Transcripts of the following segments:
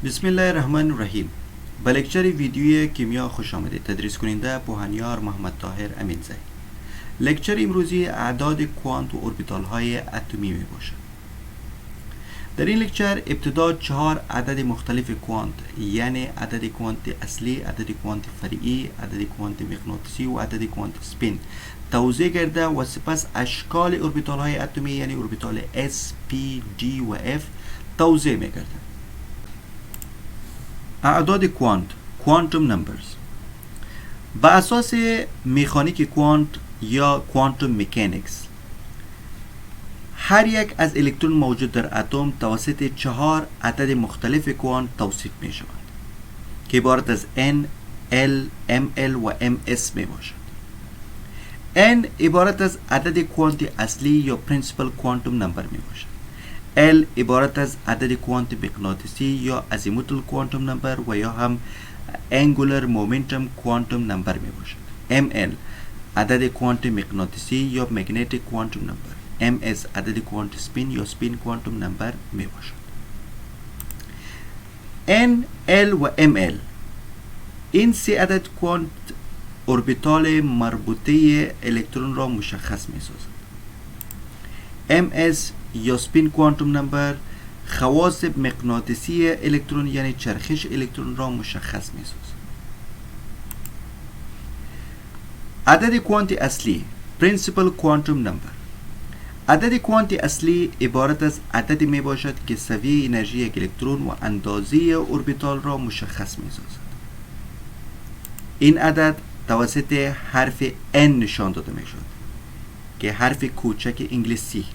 بسم الله الرحمن الرحیم. به لکچر ویدیوی کیمیا خوش آمدید. تدریس کننده پوهانیار محمد طاهر امینزی. لکچر امروزی اعداد کوانت و اوربیتال های اتمی می باشد. در این لکچر ابتدا 4 عدد مختلف کوانت، یعنی عدد کوانت اصلی، عدد کوانت فرعی، عدد کوانت مغناطیسی و عدد کوانت سپین توضیح کرده و سپس اشکال اوربیتال های اتمی یعنی اوربیتال S, P, D و F توضیح می کرده. اعداد کوانت، کوانتوم نمبرز. با اساس مکانیک کوانت یا کوانتوم مکانیکس، هر یک از الکترون موجود در اتم توسط 4 عدد مختلف کوانت توصیف می شود که عبارت از N, L, ML و MS می باشد. N عبارت از عدد کوانت اصلی یا پرینسپل کوانتوم نمبر می باشد. L عبارت از عدد کوانت مغناطیسی یا azimuttal کوانتوم نمبر و یا هم angular momentum کوانتوم نمبر می باشد. ML عدد کوانت مغناطیسی یا magnetic کوانتوم نمبر. MS عدد کوانت سپین یا spin کوانتوم نمبر می باشد. N, L و ML این سه عدد کوانت اوربیتال مربوطه الکترون را مشخص می سازد. MS یا سپین کوانتوم نمبر خواص مغناطیسی الکترون یعنی چرخش الکترون را مشخص می سازد. عدد کوانت اصلی پرینسپل کوانتوم نمبر. عدد کوانت اصلی عبارت از عددی می باشد که سویه انرژی یک الکترون و اندازه اوربیتال را مشخص می سازد. این عدد توسط حرف N نشان داده می شود که حرف کوچک انگلیسی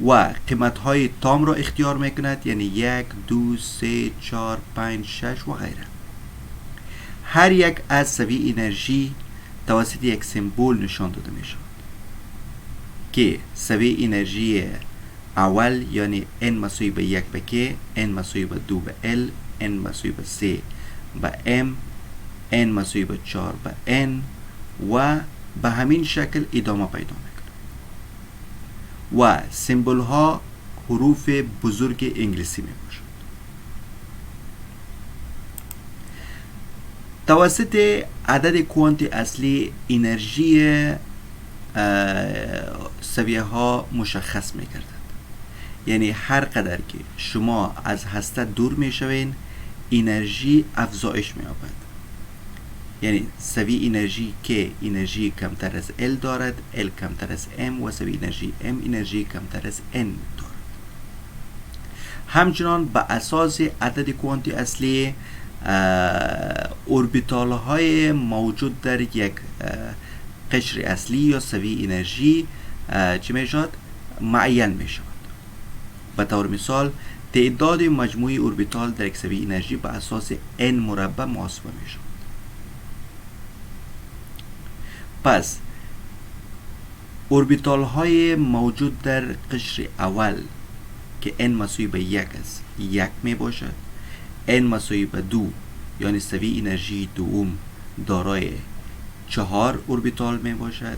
و قیمت های تام را اختیار می کند، یعنی 1 2 3 4 5 6 و غیره. هر یک از سویه انرژی توسط یک سمبول نشان داده می شود که سویه انرژی اول یعنی N مساوی به 1 به K، N مساوی به 2 به L، N مساوی به 3 به M، N مساوی به 4 به N و به همین شکل ادامه پیدا میکنه. و سمبول ها حروف بزرگ انگلیسی می باشد. توسط عدد کوانت اصلی انرژی سویه ها مشخص می گردد. یعنی هر قدر که شما از هسته دور می شوین انرژی افزایش می یابد. یعنی سویه انرژی که انرژی کمتر از L دارد، L کمتر از M و سویه انرژی M انرژی کمتر از N دارد. همچنان به اساس عدد کوانت اصلی اوربیتال های موجود در یک قشر اصلی یا سویه انرژی چی می شود؟ معین می شود. به طور مثال تعداد مجموعی اوربیتال در یک سویه انرژی به اساس N مربع محاسبه می شود. پس اوربیتال های موجود در قشر اول که N مساوی به 1 است 1 می باشد. N مساوی به 2 یعنی سویه انرژی دوم دارای 4 اوربیتال می باشد.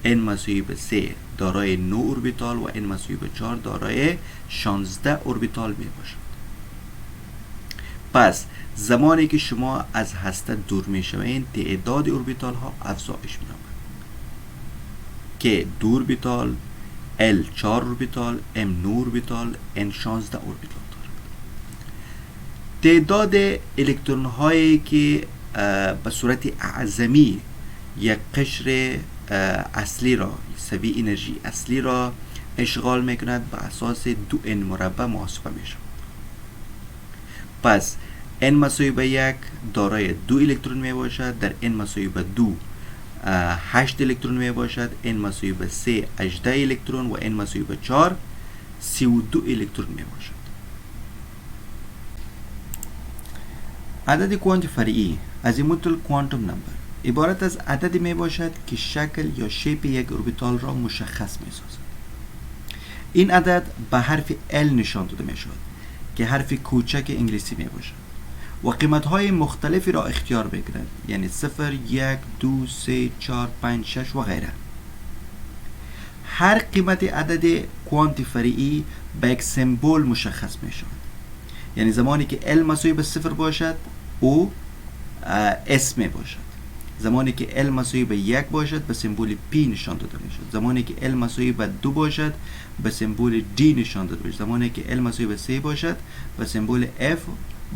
N مساوی به 3 دارای 9 اوربیتال و N مساوی به 4 دارای 16 اوربیتال می باشد. پس زمانی که شما از هسته دور می شوید تعداد اوربیتال ها افزایش می یابد که 2 اوربیتال، L 4 اوربیتال، M 9 اوربیتال، N 16 اوربیتال دارد. تعداد الکترون هایی که به صورت اعظمی یک قشر اصلی را سویه انرژی اصلی را اشغال می کند به اساس 2N مربع محاسبه می شود. پس N مساوی به 1 دارای 2 الکترون می باشد. در N مساوی به 2 8 الکترون می باشد. N مساوی به 3 18 الکترون و N مساوی به 4 32 الکترون می باشد. عدد کوانت فرعی azimuttal کوانتوم نمبر عبارت از عددی می باشد که شکل یا شیپ یک اوربیتال را مشخص می سازد. این عدد به حرف L نشان داده می شود که حرف کوچک انگلیسی می باشد و قیمت های مختلفی را اختیار بگیرد، یعنی 0 1 2 3 4 5 6 و غیره. هر قیمت عدد کوانت فرعی به یک سمبول مشخص می شود. یعنی زمانی که L مساوی به 0 باشد او S می باشد. زمانی که L مساوی به 1 باشد به سمبول P نشان داده می شود. زمانی که L مساوی به 2 باشد به سمبول D نشان داده می شود. زمانی که L مساوی به 3 باشد به سمبول F،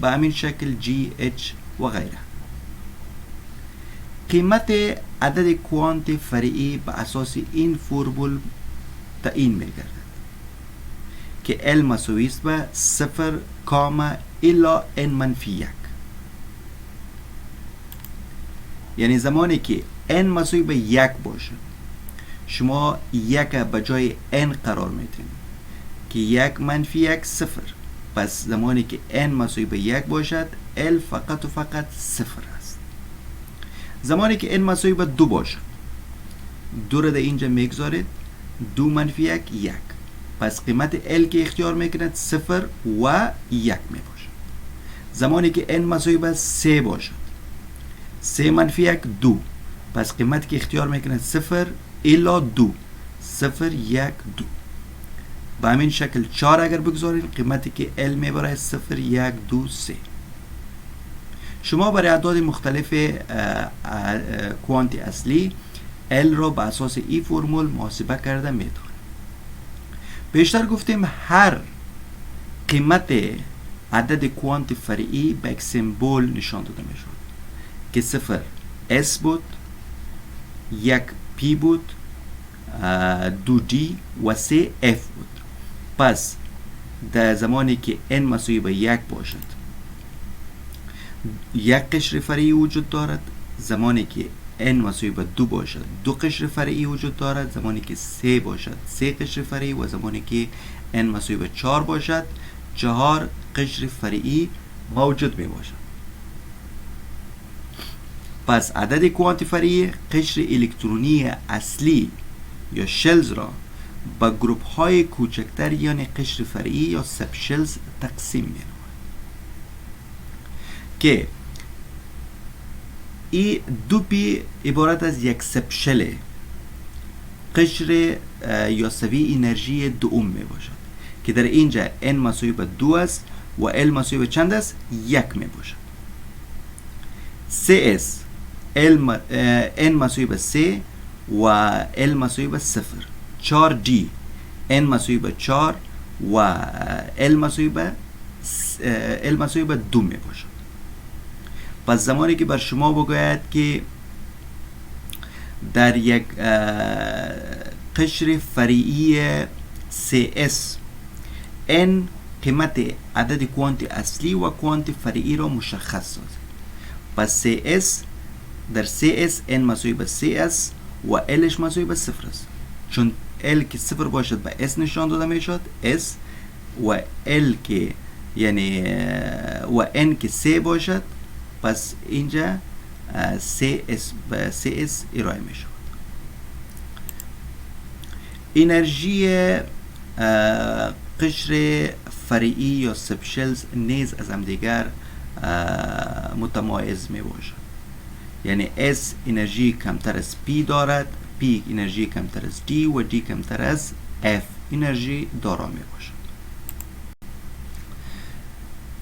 به همین شکل G، H و غیره. قیمت عدد کوانت فرعی به اساس این فرمول تعیین می گردد که L مساوی است به 0 کاما الا N منفی 1. یعنی زمانی که N مساوی به 1 باشد شما 1 به جای N قرار میدین که 1 منفی 1 0. پس زمانی که N مساوی به 1 باشد L فقط و فقط 0 است. زمانی که N مساوی به 2 باشد 2 را در اینجا میگذارید، 2 منفی 1 1. پس قیمت L که اختیار میکند 0 و 1 میباشد. زمانی که N مساوی به 3 باشد 3 منفی 1 2. پس قیمتی که اختیار میکند 0 الا 2 0 1 2. به همین شکل 4 اگر بگذارید قیمتی که L میبره 0 1 2 3. شما برای اعداد مختلف کوانت اصلی L را به اساس این فرمول محاسبه کرده میتونید. بیشتر گفتیم هر قیمت عدد کوانت فرعی به یک سمبل نشان داده میشود که 0 S بود، 1 P بود، 2 D و 3 F بود. پس در زمانی که N مساوی به 1 باشد 1 قشر فرعی وجود دارد. زمانی که N مساوی به 2 باشد 2 قشر فرعی وجود دارد. زمانی که 3 باشد 3 قشر فرعی و زمانی که N مساوی به 4 باشد 4 قشر فرعی موجود می باشد. پس عدد کوانت فرعی قشر الکترونی اصلی یا شلز را به گروپ های کوچکتر یعنی قشر فرعی یا سب شلز تقسیم می نماید که این 2P عبارت از یک سب شل قشر یا سوی انرژی دوم می باشد که در اینجا N مساوی به 2 است و L مساوی به چند است؟ 1 می باشد. 3S N مساوی به 3 و L مساوی به 0. 4D N مساوی به 4 و L مساوی به 2 می باشد. پس زمانی که بر شما بگوید که در یک قشر فرعی 3S N قیمت عدد کوانت اصلی و کوانت فرعی را مشخص سازد. پس 3S در 3S N مساوی به 3 است و Lش مساوی به 0 است. چون L که 0 باشد به S نشان داده می شود S و L که یعنی و N که 3 باشد پس اینجا 3S ارائه می شود. انرژی قشر فرعی یا سب شلز نیز از همدیگر متمایز می باشد. یعنی S انرژی کمتر از P دارد، P انرژی کمتر از D و D کمتر از F انرژی دارا می باشد.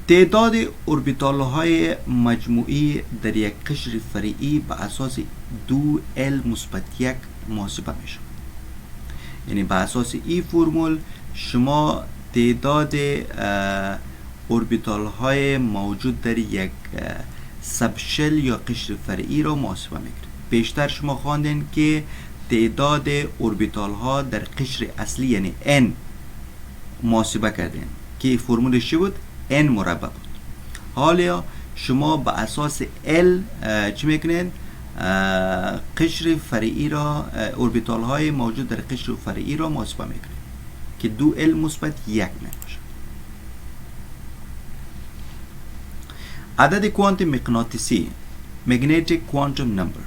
تعداد اوربیتال های مجموعی در یک قشر فرعی به اساس 2L مثبت 1 محاسبه می شود. یعنی به اساس این فرمول شما تعداد اوربیتال های موجود در یک سبشل یا قشر فرعی را محاسبه می کنید. بیشتر شما خواندین که تعداد اوربیتال ها در قشر اصلی یعنی N محاسبه کردین که فرمولش چی بود؟ N مربع بود. حالا شما به اساس L چی میکنین؟ قشر فرعی را اوربیتال های موجود در قشر فرعی را محاسبه میکنین که 2L مثبت 1 میباشد. عدد کوانت مغناطیسی magnetic quantum number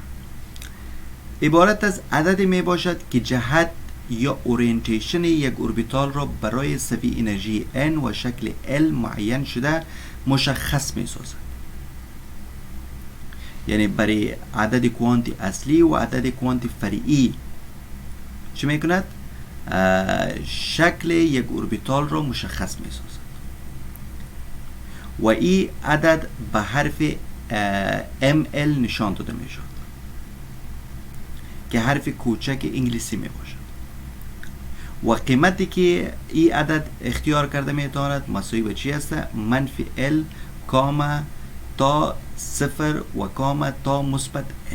عبارت از عدد می باشد که جهت یا اورینتیشن یک اوربیتال را برای سوی انرژی N و شکل L معین شده مشخص می سازد. یعنی برای عدد کوانت اصلی و عدد کوانت فرعی چه می کند؟ شکل یک اوربیتال را مشخص می سازد. و این عدد به حرف ML نشان داده می شود که حرف کوچک انگلیسی می باشد و قیمتی که این عدد اختیار کرده می تواند مساوی به چی است؟ منفی L کاما تا صفر و کاما تا مثبت L.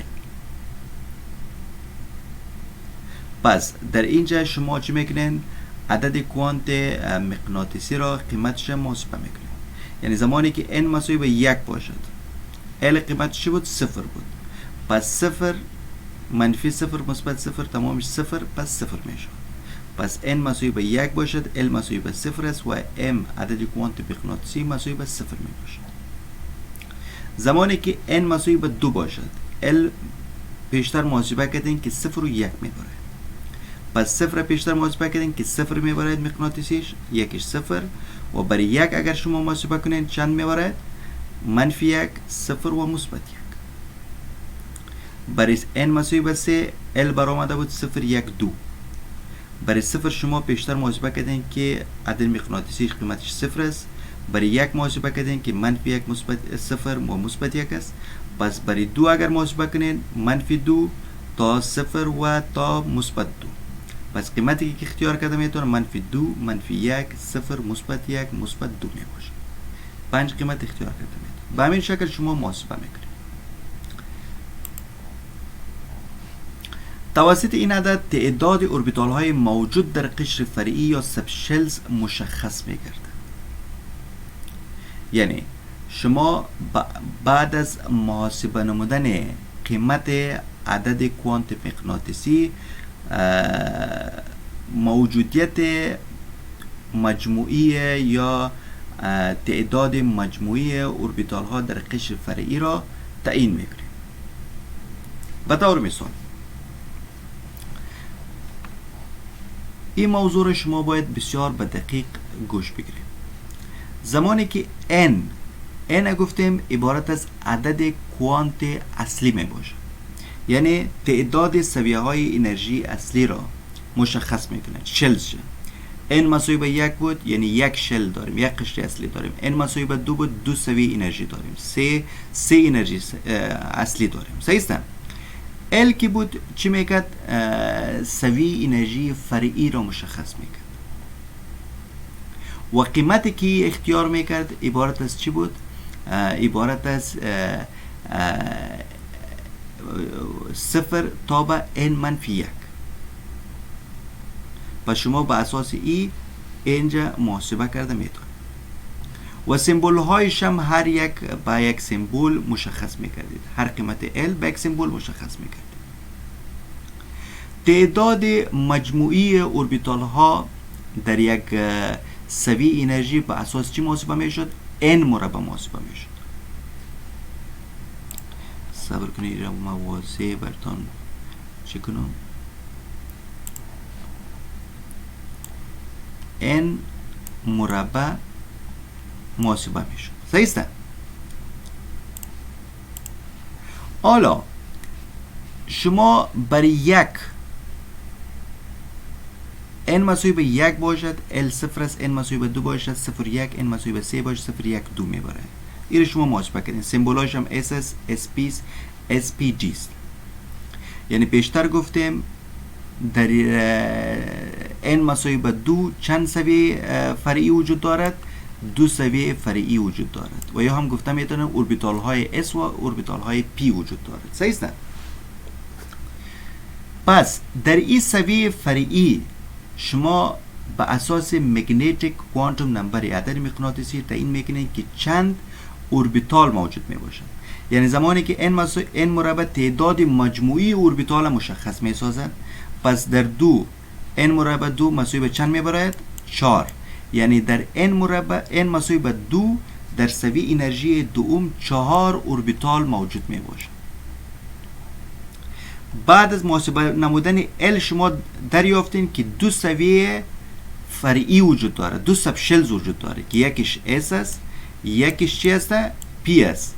پس در اینجا شما چی میکنین؟ عدد کوانت مغناطیسی را قیمتش محاسبه میکنین. یعنی زمانی که n مساوی به 1 باشد L قیمتش چی بود؟ صفر بود. پس صفر منفی صفر مثبت صفر تمامش صفر، پس صفر میشه. پس n مساوی به 1 باشد L مساوی به صفر است و m عدد کوانت مغناطیسی مساوی به صفر می باشد. زمانی که n مساوی به 2 باشد L پیشتر محاسبه کردین که صفر و 1 میبره. پس صفر پیشتر محاسبه کردین که صفر میبرد مغناطیسیش، یکش صفر و برای 1 اگر شما محاسبه کنین چند میبرد؟ منفی 1 صفر و مثبت 1. برای n مساوی به 3 L برآمده بود 0 1 2. برای صفر شما پیشتر محاسبه کردین که عدد مغناطیسی قیمتش صفر است. برای 1 محاسبه کردین که منفی 1 مثبت صفر و مثبت 1 است. پس برای 2 اگر محاسبه کنین منفی 2 تا صفر و تا مثبت 2. پس قیمتی که اختیار کرده میتونه منفی 2 منفی 1 صفر مثبت 1 مثبت 2 می باشه. 5 قیمت اختیار کرده میتونه. به همین شکل شما محاسبه میکنید. توسط این عدد تعداد اوربیتال های موجود در قشر فرعی یا سبشلز مشخص میگردد. یعنی شما بعد از محاسبه نمودن قیمت عدد کوانت مغناطیسی موجودیت مجموعی یا تعداد مجموعی اوربیتال ها در قشر فرعی را تعیین میکنید. به طور مثال این موضوع را شما باید بسیار به دقیق گوش بگیرید. زمانی که n گفتیم عبارت از عدد کوانت اصلی می باشد، یعنی تعداد سویه های انرژی اصلی را مشخص می کند. شلز n مساوی به 1 بود، یعنی یک شل داریم، یک قشر اصلی داریم. n مساوی به 2 بود، 2 سویه انرژی داریم. 3 انرژی اصلی داریم. صحیح است؟ L کی بود چی میکرد؟ سوی انرژی فرعی را مشخص میکرد و قیمتی که اختیار میکرد عبارت از چی بود؟ عبارت از صفر تا به n منفی 1. پس شما به اساس اینجا محاسبه کرده میتونید و سیمبول هایش هم هر یک با یک سیمبول مشخص میکردید. هر قیمت L با یک سیمبول مشخص میکردید. تعداد مجموعی اوربیتال ها در یک سوی انرژی به اساس چی محاسبه میشد؟ n مربع محاسبه میشد. صبر کنید را موازی برتان چی کنم؟ n مربع محاسبه میشد. صحیح است؟ حالا شما برای یک n مساوی به 1 باشد L صفر است، n مساوی به 2 باشد 0 1، n مساوی به 3 باشد 0 1 2 میبره. این رو شما محاسبه کردین. سیمبولاش هم SS SP SPG است. یعنی پیشتر گفتیم در n مساوی به 2 چند سویه فرعی وجود دارد؟ 2 سویه فرعی وجود دارد و یا هم گفتم میتونه اوربیتال های S و اوربیتال های P وجود دارد. صحیح است؟ پس در این سویه فرعی شما به اساس مگنتیک کوانتوم نمبر عدد مغناطیسی تعیین میکنید که چند اوربیتال موجود می باشد. یعنی زمانی که n مربع تعداد مجموعی اوربیتال مشخص می سازد، پس در 2 n مربع 2 مساوی به چند می برد؟ 4. یعنی در n مربع n مساوی به 2 در سوی انرژی دوم 4 اوربیتال موجود می باشد. بعد از محاسبه نمودن L شما دریافتین که 2 سویه فرعی وجود داره، 2 سبشلز وجود داره که یکیش S است، یکیش چی است؟ P است.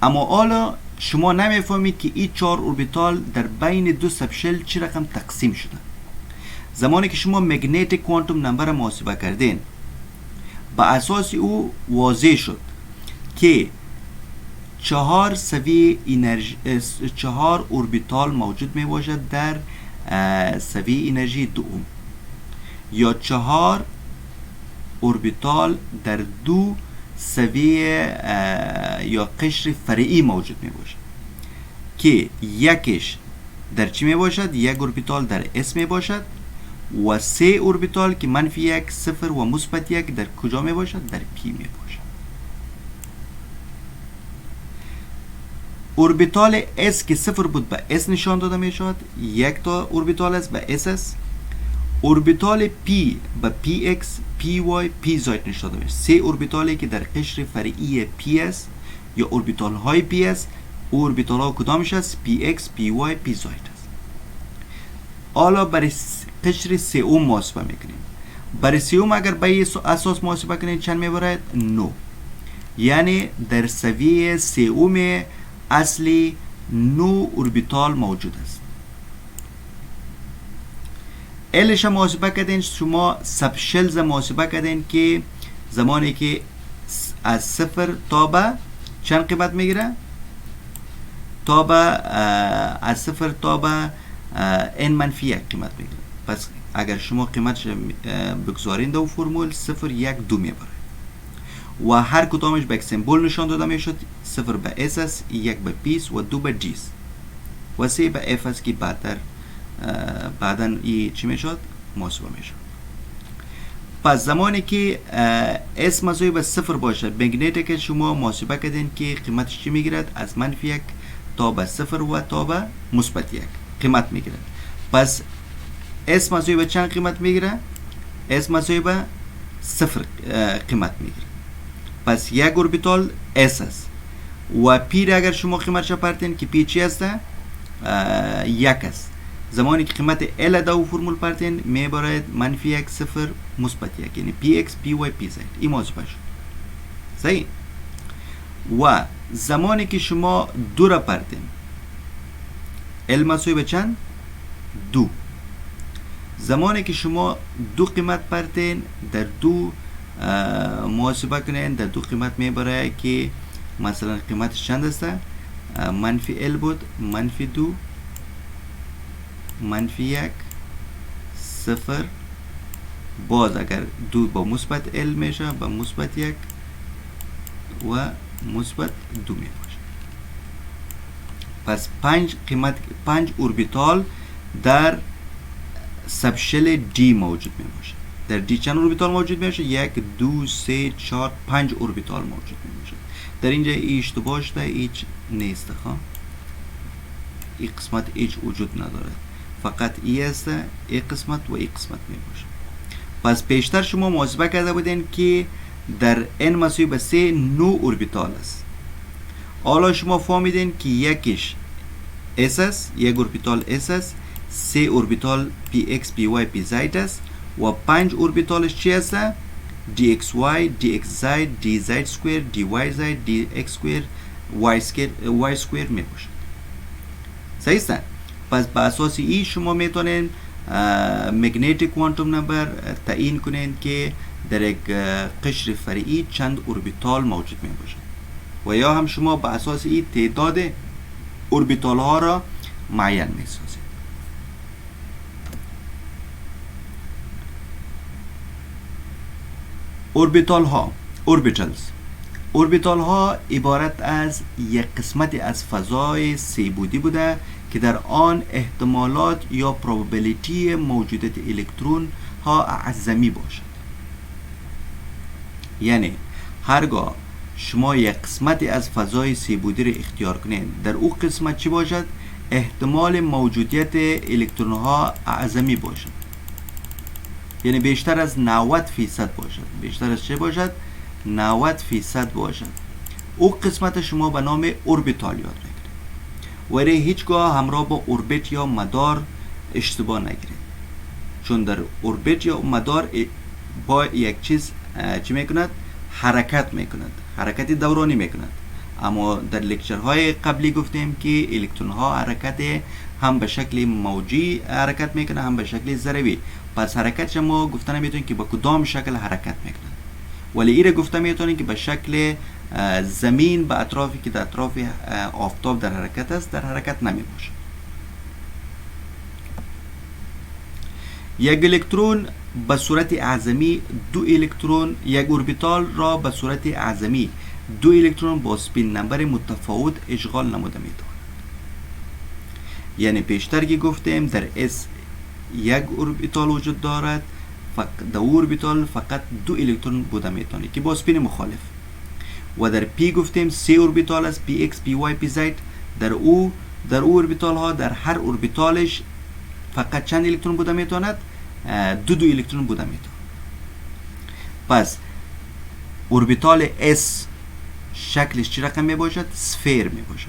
اما حالا شما نمیفهمید که این 4 اوربیتال در بین 2 سبشل چی رقم تقسیم شده. زمانی که شما مگنتیک کوانتوم نمبر محاسبه کردین، با اساس او واضح شد که 4 سویه انرژی 4 اوربیتال موجود می باشد در سویه انرژی دوم، یا 4 اوربیتال در دو سویه یا قشر فرعی موجود می باشد که یکش در چی می باشد؟ یک اوربیتال در اس می باشد و 3 اوربیتال که منفی 1 0 و مثبت 1 در کجا می باشد؟ در پی می باشد. اوربیتال S که 0 بود به S نشان داده می شود، یک تا اوربیتال S به SS. اوربیتال P به PX PY PZ نشان داده می شود. 3 اوربیتالی که در قشر فرعی PS یا اوربیتال های PS، اوربیتال ها کدامش است؟ PX PY PZ است. حالا برای قشر سوم محاسبه میکنیم. برای سوم اگر به این اساس محاسبه کنیم چند میبرد؟ 9. یعنی در سویه سوم اصلی 9 اوربیتال موجود است. الش محاسبه کردین، شما سبشلز محاسبه کردین که زمانی که از 0 تا به چند قیمت میگیره؟ تا به از 0 تا به n منفی 1 قیمت میگیره. پس اگر شما قیمتش بگذارین در فرمول 0 1 2 میبره و هر کدامش به یک سمبل نشان داده میشد. 0 به S است، 1 به P و 2 به G است و 3 به F است که بعدا این چی میشد؟ محاسبه میشد. پس زمانی که S مساوی به 0 باشد، مگنیت که شما محاسبه کردین که قیمتش چی میگیرد؟ از منفی 1 تا به 0 و تا به مثبت 1 قیمت میگیرد. پس S مساوی به چند قیمت میگیره؟ S مساوی به 0 قیمت میگیره. پس یک اوربیتال S است و P را اگر شما قیمتش پرتین که P چی است؟ 1 است. زمانی که قیمت L در فرمول پرتین میبرد منفی 1 0 مثبت 1، یعنی PX PY PZ. این محاسبه شد. صحیح؟ و زمانی که شما 2 را پرتین، L مساوی به چند؟ 2. زمانی که شما 2 قیمت پرتین در 2 محاسبه کنین، در 2 قیمت میبره که مثلا قیمتش چند است؟ منفی L بود، منفی 2 منفی 1 0. باز اگر 2 با مثبت L میشه با مثبت 1 و مثبت 2 میباشه. پس 5 اوربیتال در سبشل D موجود میباشه. در D چند اوربیتال موجود میشه؟ 1 2 3 4 5 اوربیتال موجود میشه. در اینجا اشتباه شده، هیچ نیست. این قسمت هیچ وجود نداره، فقط ای است، ای قسمت و ای قسمت میباشه. پس پیشتر شما محاسبه کرده بودین که در n مساوی به 3 9 اوربیتال است. حالا شما فهمیدین که یکیش S است، یک اوربیتال S است، 3 اوربیتال PX PY PZ است و 5 اوربیتالش چی است؟ DXY DXZ DZ سکویر DYZ DX سکویر Y سکویر می باشد. صحیح است؟ پس با اساس این شما میتونین مگنیتیک کوانتوم نمبر تعیین کنین که در یک قشر فرعی چند اوربیتال موجود می باشد و یا هم شما با اساس این تعداد اوربیتال ها را معین می سازید. اوربیتال ها اوربیتال ها عبارت از یک قسمت از فضای سه‌بعدی بوده که در آن احتمالات یا پروبابیلیتی موجودیت الکترون ها اعظمی باشد. یعنی هرگاه شما یک قسمت از فضای سه‌بعدی را اختیار کنید، در او قسمت چی باشد؟ احتمال موجودیت الکترون ها اعظمی باشد، یعنی بیشتر از 90% باشد. بیشتر از چه باشد؟ 90% باشد. او قسمت شما به نام اوربیتال یاد بگیرید. ولی هیچگاه همراه با اوربیت یا مدار اشتباه نگیرید، چون در اوربیت یا مدار با یک چیز چی میکند؟ حرکت میکند، حرکت دورانی میکند. اما در لکچرهای قبلی گفتیم که الکترون ها حرکت هم به شکل موجی حرکت میکنه هم به شکل ضربی. پس حرکت شما گفتن میتونید که با کدام شکل حرکت میکنه. ولی ایره گفته میتونیم که به شکل زمین به اطرافی که در اطراف آفتاب در حرکت است در حرکت نمی باشد. یک الکترون به صورت اعظمی دو الکترون، یک اوربیتال را به صورت اعظمی دو الکترون با سپین نمبر متفاوت اشغال نموده میتواند. یعنی پیشتر که گفتیم در اس یک اوربیتال وجود دارد، در اوربیتال فقط دو الکترون بوده میتونه که با سپین مخالف. و در پی گفتیم سه اوربیتال است، پی ایکس، پی وای، پی زد. در اوربیتال ها در هر اوربیتالش فقط چند الکترون بوده میتواند؟ دو الکترون بوده میتواند. پس اوربیتال اس شکلش چی رقم می باشد؟ سفیر می باشد.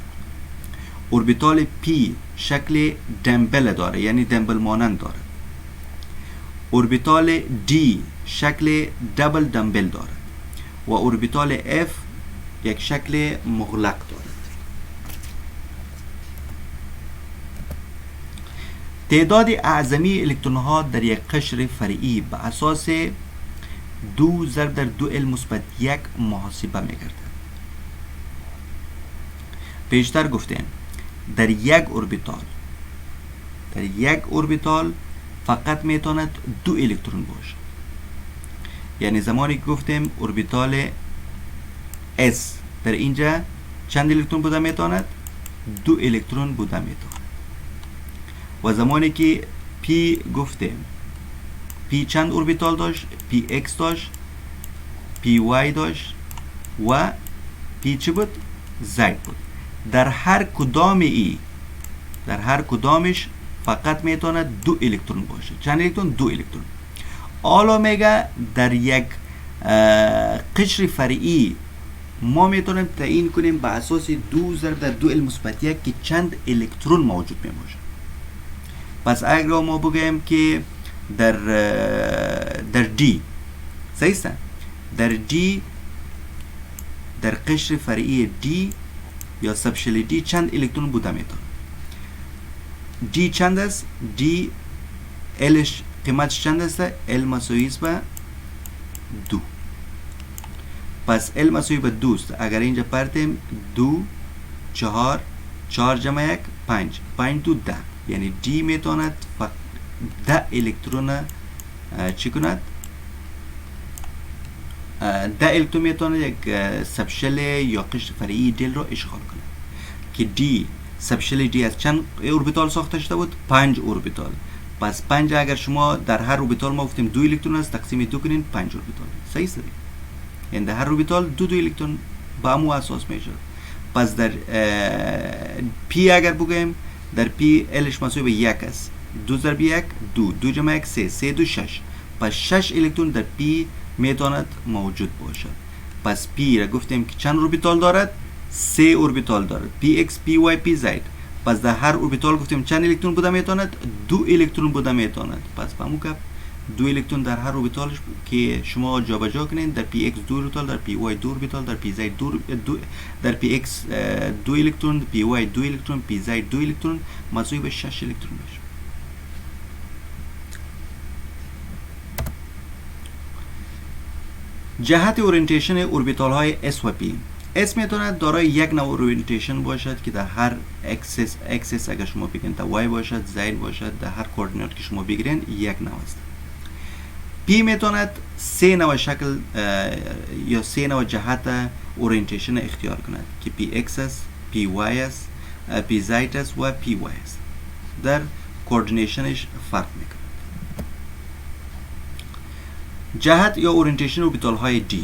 اوربیتال پی شکل دمبل داره، یعنی دمبل مانند داره. اوربیتال دی شکل دبل دمبل داره و اوربیتال اف یک شکل مغلق دارد. تعداد اعظمی الکترون ها در یک قشر فرعی به اساس 2 ضرب در 2 ال مثبت 1 محاسبه می‌گردد. پیشتر گفتیم در یک اوربیتال فقط میتواند 2 الکترون باشد. یعنی زمانی که گفتیم اوربیتال S در اینجا چند الکترون بوده میتواند؟ 2 الکترون بوده میتواند. و زمانی که P گفتیم P چند اوربیتال داشت؟ Px داشت، Py داشت و P چی بود؟ Z بود. در هر کدامش فقط میتواند 2 الکترون باشه. چند الکترون؟ 2 الکترون. حالا میگه در یک قشر فرعی ما میتونیم تعیین کنیم به اساس 2 ضرب در 2 ال مثبت 1 که چند الکترون موجود می باشه. پس اگر ما بگیم که در D صحیح است، در D در قشر فرعی D یا سبشل D چند الکترون بوده میتونه؟ D چند است؟ D الش قیمتش چند است؟ L مساوی است به 2. پس L مساوی به 2 است. اگر اینجا پرتیم 2 4 4 جمع 1 5 5 2 10. یعنی D میتواند 10 الکترون چی کند؟ 10 الکترون میتواند یک سبشل یا قشر فرعی دل را اشغال کند که D سبشل D از چند اوربیتال ساخته شده بود؟ 5 اوربیتال. پس 5 اگر شما در هر اوربیتال ما گفتیم 2 الکترون است، تقسیم 2 کنین 5 اوربیتال. صحیح است؟ یعنی در هر اوربیتال 2 الکترون با همو اساس میشه. پس در P اگر بگیم در P Lش مساوی به 1 است. 2 ضرب 1 2 2 جمع 1 3 3 2 6. پس 6 الکترون در P میتواند موجود باشد. پس P را گفتیم که چند اوربیتال دارد؟ 3 اوربیتال دارد. Px Py Pz. پس در هر اوربیتال گفتیم چند الکترون بوده میتواند؟ 2 الکترون بوده میتواند. پس فهمو که 2 الکترون در هر اوربیتالش که شما جابجا کنین، در Px 2 اوربیتال، در Py 2 اوربیتال، در Pz 2 در Px 2 الکترون، Py 2 الکترون، Pz 2 الکترون مساوی به 6 الکترون میشه. جهت اورینتیشن اوربیتال های S و P. S میتواند دارای یک نوع اورینتیشن باشد که در هر اکسس اگر شما بگیرین تا Y باشد، Z باشد، در هر کوردینات که شما بگیرین یک نوع است. P میتواند 3 نوع شکل یا 3 نوع جهت اورینتیشن اختیار کند که Px است، Py است، Pz است و Py است. در کوردینیشنش فرق میکند. جهت یا اورینتیشن اوربیتال های D.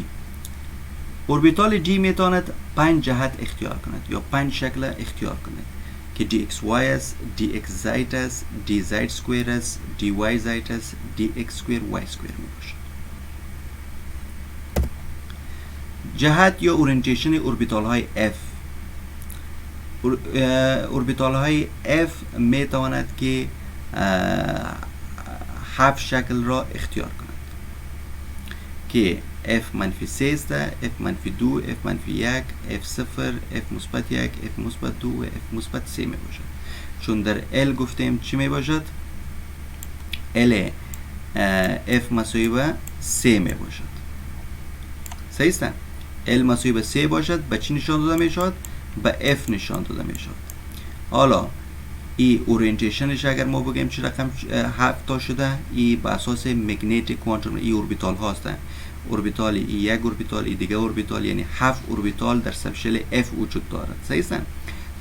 اوربیتال D میتواند 5 جهت اختیار کند یا 5 شکل اختیار کند که dxy است، dxz است، dz سکویر است، dyz است، dx سکویر y سکویر می باشد. جهت یا اورینتیشن اوربیتال های F. اوربیتال های F میتواند که 7 شکل را اختیار کند که F منفی 3 است، F منفی 2، F منفی 1، F 0، F مثبت 1، F مثبت 2 و F مثبت 3 می باشد. چون در L گفتیم چی می باشد؟ L F مساوی به 3 می باشد. صحیح است. L مساوی به 3 باشد به چی نشان داده می شود؟ به F نشان داده می شود. حالا ای اورینتیشنش اگر ما بگیم چه رقم 7 تا شده، ای به اساس مگنیتیک کوانتوم ای اوربیتال هاست. اوربیتال ای یک اوربیتال، ای دیگه اوربیتال، یعنی 7 اوربیتال در سبشل F وجود دارد. صحیح است.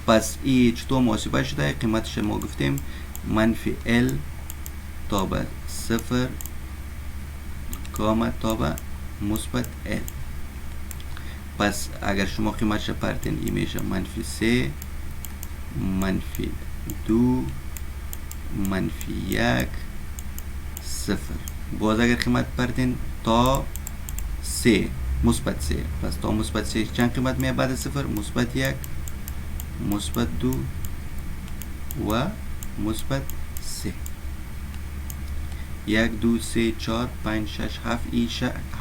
پس ای چطور محاسبه شده؟ قیمتش ما گفتیم منفی L تا به 0 گاما تا به مثبت L. پس اگر شما قیمتش پرتین ای میشه منفی 3 منفی 2 منفی 1 0. باز اگر قیمت پرتین تا 3 مثبت 3، پس تا مثبت 3 چند قیمت میاد بعد 0؟ مثبت 1 مثبت 2 و مثبت 3. 1 2 3 4 5 6 7 ای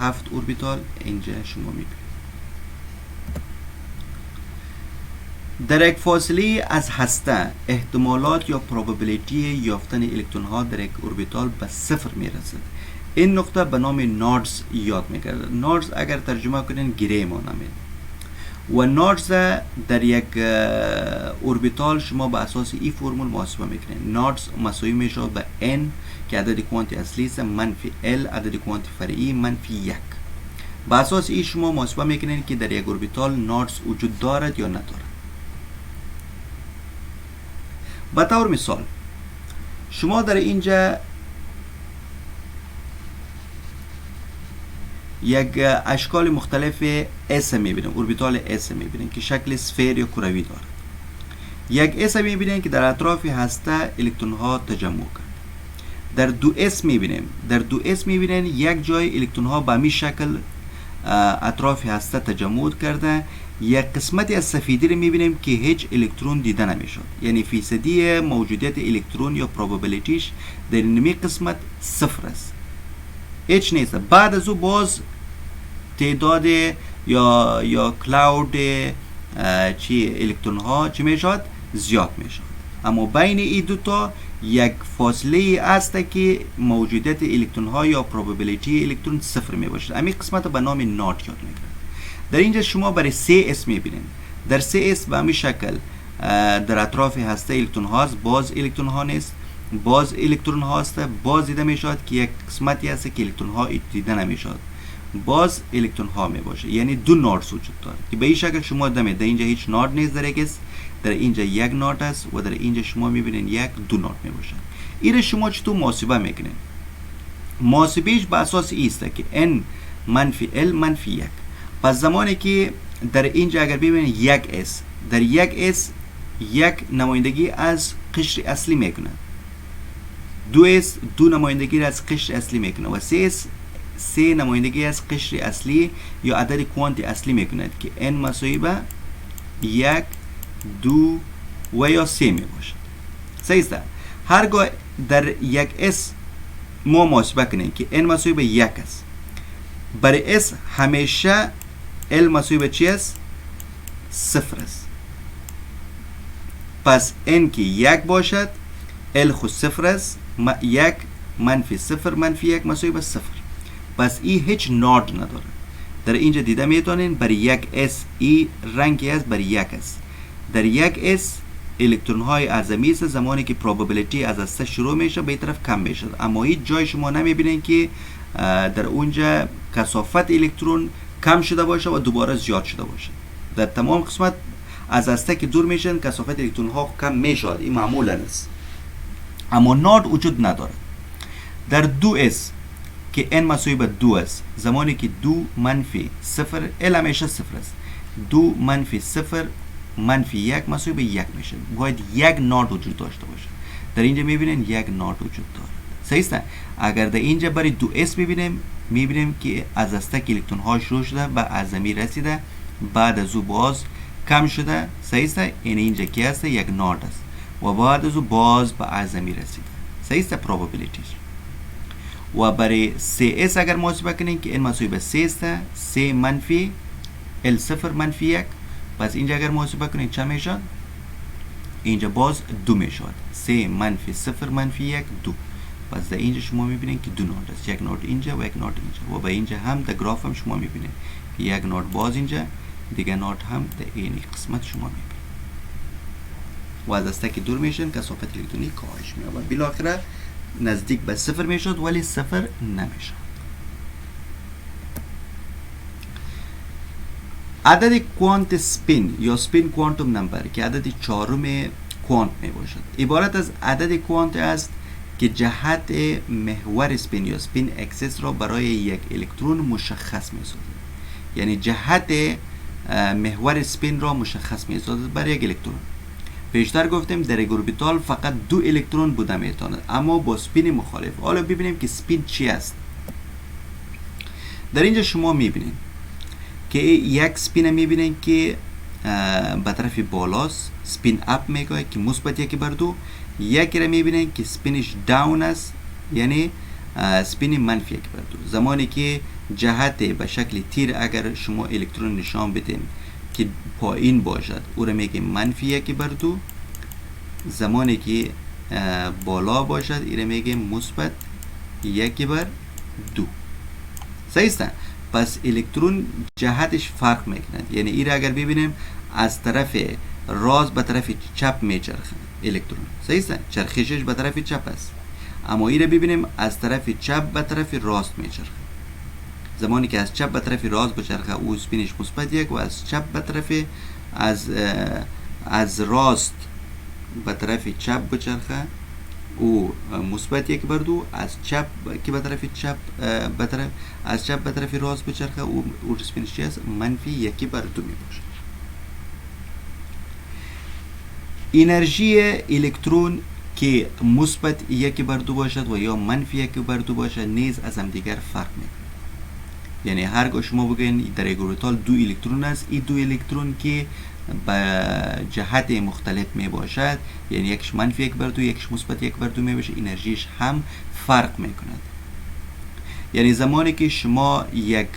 7 اوربیتال اینجا شما میبینید. در یک فاصله از هسته احتمالات یا پروبابیلیتی یافتن الکترون ها در یک اوربیتال به 0 میرسد. این نقطه به نام نادز یاد میگردد. نادز اگر ترجمه کنین گره ما نامید. و نادز در یک اوربیتال شما به اساس این فرمول محاسبه میکنین. نادز مساوی میشه به n که عدد کوانتی اصلی است منفی l عدد کوانتی فرعی منفی 1. به اساس این شما محاسبه میکنین که در یک اوربیتال نادز وجود دارد یا ندارد. به طور مثال شما در اینجا یک اشکال مختلف S میبینیم، اوربیتال S میبینیم که شکل سفیر یا کروی دارد. یک S میبینیم که در اطراف هسته الکترون ها تجمع کرد. در دو S میبینیم، در دو S میبینیم یک جای الکترون ها به می شکل اطراف هسته تجمع کرده. یک قسمتی از سفیدی رو میبینیم که هیچ الکترون دیده نمیشد، یعنی فیصدی موجودیت الکترون یا پروبابیلیتیش در این قسمت 0 است، هیچ نیست. بعد از او باز تعداد یا کلاود چی الکترون ها چی میشد؟ زیاد میشد. اما بین این دوتا یک فاصله است که موجودیت الکترون ها یا پروبابیلیتی الکترون 0 میباشد. همین قسمت به نام نات یاد میگیرد. در اینجا شما برای 3S میبینید. در 3S به همین شکل در اطراف هسته الکترون هاست، باز الکترون ها نیست، باز الکترون هاست، باز دیده میشود که یک قسمتی هست که الکترون ها دیده نمیشود، باز الکترون ها میباشه، یعنی دو نودز وجود داره که به این شکل شما دمید. در اینجا هیچ نود نیست در یک، در اینجا یک نود است و در اینجا شما میبینید یک دو نود میباشه. این شما چطور محاسبه میکنید؟ محاسبهش به اساس است که n منفی l منفی 1. پس زمانی که در اینجا اگر ببینید یک S، در یک S یک نمایندگی از قشر اصلی میکنه، دو S دو نمایندگی از قشر اصلی میکنه و 3S 3 نمایندگی از قشر اصلی یا عدد کوانتی اصلی میکند که n مساوی به 1 2 و یا 3 میباشد. صحیح است. هرگاه در یک S ما محاسبه کنیم که n مساوی به 1 است، برای S همیشه L مساوی به چی است؟ 0 است. پس n که 1 باشد L خود 0 است، 1 منفی 0 منفی 1 مساوی به 0. پس ای هیچ نود نداره. در اینجا دیده میتونین برای یک S ای رنگی است برای 1 است. در یک S الکترون های اعظمی است زمانی که پروبابیلیتی از هسته شروع میشه به این طرف کم میشه، اما هیچ جای شما نمیبینین که در اونجا کثافت الکترون کم شده باشه و دوباره زیاد شده باشه. در تمام قسمت از هسته که دور میشن کثافت الکترون ها کم میشد، این معمولا است، اما نود وجود نداره. در دو S که n مساوی به 2 است، زمانی که 2 منفی 0 L همیشه 0 است، 2 منفی 0 منفی 1 مساوی به 1 میشه. باید یک نود وجود داشته باشه. در اینجا میبینین یک نود وجود داره. صحیح است. اگر در اینجا برای 2S میبینیم که از هسته که الکترون ها شروع شده به اعظمی رسیده، بعد از او باز کم شده. صحیح است. این اینجا کی است؟ یک نود است و بعد از او باز به اعظمی رسیده. صحیح است. پروبابیلیتیش. و برای 3S اگر محاسبه کنیم که n مساوی به 3 است، 3 منفی L 0 منفی 1. پس اینجا اگر محاسبه کنیم چه میشد؟ اینجا باز 2 میشد. 3 منفی 0 منفی 1 2. پس در اینجا شما میبینید که دو نود است، یک نود اینجا و یک نود اینجا و به اینجا هم در گراف هم شما میبینید یک نوت باز اینجا، دیگه نوت هم در این قسمت شما میبینید و از استک دور میشن کثافت الکترونی کاهش می‌یابد و بالاخره نزدیک به صفر میشد ولی صفر نمیشد. عدد کوانت سپین یا سپین کوانتوم نمبر که عدد چهارم کوانت می باشد عبارت از عدد کوانت است که جهت محور سپین یا سپین اکسس را برای یک الکترون مشخص می سازد. یعنی جهت محور سپین را مشخص می سازد برای یک الکترون. پیشتر گفتیم در اوربیتال فقط 2 الکترون بوده میتواند اما با سپین مخالف. حالا ببینیم که سپین چی است. در اینجا شما میبینید که یک سپین میبینید که به طرف بالاست، سپین اپ میگه که مثبت 1/2. یکی را میبینید که سپینش داون است، یعنی سپین منفی 1/2. زمانی که جهت به شکل تیر اگر شما الکترون نشان بدین که پایین باشد او را میگه منفی 1/2. زمانی که بالا باشد این را میگه مثبت 1/2. صحیح است؟ پس الکترون جهتش فرق میکند. یعنی این را اگر ببینیم از طرف راست به طرف چپ میچرخه الکترون. صحیح است؟ چرخشش به طرف چپ است. اما این را ببینیم از طرف چپ به طرف راست میچرخه. زمانی که از چپ به طرف راست بچرخه او سپینش مثبت 1 و از چپ به طرف از راست به طرف چپ بچرخه او مثبت 1/2. از چپ که به طرف چپ از چپ به طرف راست بچرخه او سپینش چی است؟ منفی 1/2 می باشد. انرژی الکترون که مثبت 1/2 باشد و یا منفی 1/2 باشد نیز از هم دیگر فرق میکنه. یعنی هرگاه شما بگین در یک اوربیتال 2 الکترون است، این 2 الکترون که به جهت مختلف می باشد، یعنی یکش منفی 1/2 یکش مثبت 1/2 می باشه، انرژیش هم فرق می کند. یعنی زمانی که شما یک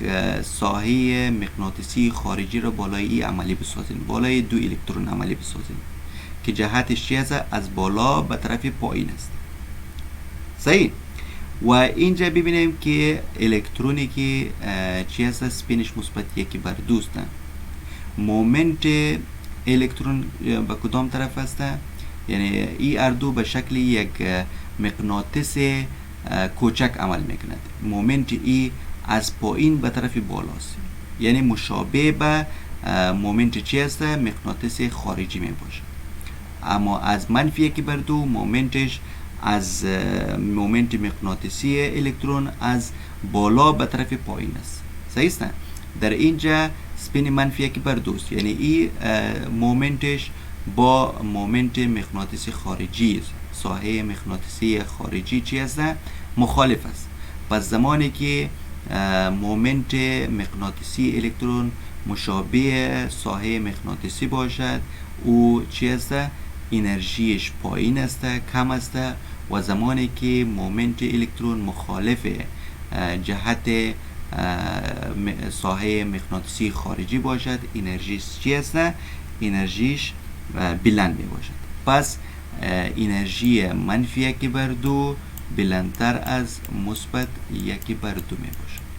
ساحه مغناطیسی خارجی را بالای ای عملی بسازین، بالای 2 الکترون عملی بسازین که جهتش چی است؟ از بالا به طرف پایین است. صحیح؟ و اینجا ببینیم که الکترونی که چی هست؟ سپینش مثبت 1/2 است. مومنت الکترون به کدام طرف است؟ یعنی ER2 به شکل یک مغناطیس کوچک عمل میکند. مومنت ای از پایین به طرف بالاست، یعنی مشابه به مومنت چی است؟ مغناطیس خارجی می باشد. اما از منفی 1/2 مومنتش از مومنت مغناطیسی الکترون از بالا به طرف پایین است. صحیح است؟ در اینجا سپین منفی 1/2 است، یعنی این مومنتش با مومنت مغناطیسی خارجی، ساحه مغناطیسی خارجی چی است؟ مخالف است. پس زمانی که مومنت مغناطیسی الکترون مشابه ساحه مغناطیسی باشد او چی است؟ انرژیش پایین است، کم است. و زمانی که مومنت الکترون مخالف جهت ساحه مغناطیسی خارجی باشد انرژیش چی است؟ انرژیش بلند می باشد. پس انرژی منفی 1/2 بلندتر از مثبت 1/2 می باشد.